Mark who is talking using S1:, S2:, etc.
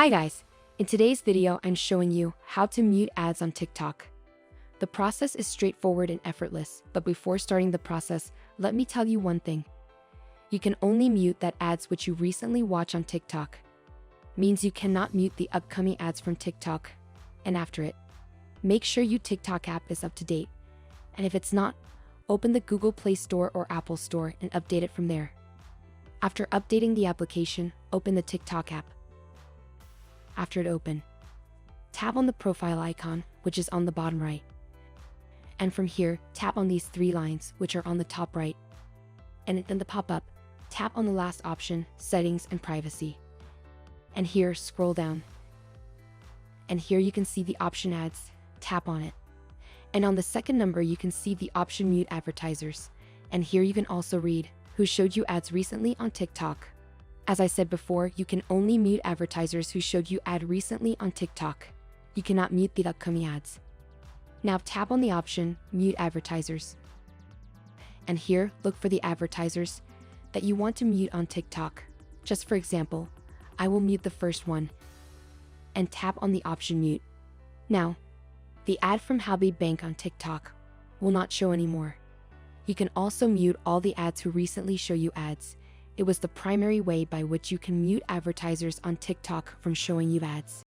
S1: Hi guys! In today's video, I'm showing you how to mute ads on TikTok. The process is straightforward and effortless, but before starting the process, let me tell you one thing. You can only mute that ads which you recently watch on TikTok. Means you cannot mute the upcoming ads from TikTok. And after it, make sure your TikTok app is up to date. And if it's not, open the Google Play Store or Apple Store and update it from there. After updating the application, open the TikTok app. After it open, tap on the profile icon, which is on the bottom right. And from here, tap on these three lines, which are on the top right. And in the pop-up, tap on the last option, Settings and Privacy. And here, scroll down. And here you can see the option Ads, tap on it. And on the second number, you can see the option Mute Advertisers. And here you can also read, who showed you ads recently on TikTok. As I said before, you can only mute advertisers who showed you ad recently on TikTok. You cannot mute the upcoming ads. Now tap on the option, Mute Advertisers. And here, look for the advertisers that you want to mute on TikTok. Just for example, I will mute the first one. And tap on the option Mute. Now, the ad from Habib Bank on TikTok will not show anymore. You can also mute all the ads who recently show you ads. It was the primary way by which you can mute advertisers on TikTok from showing you ads.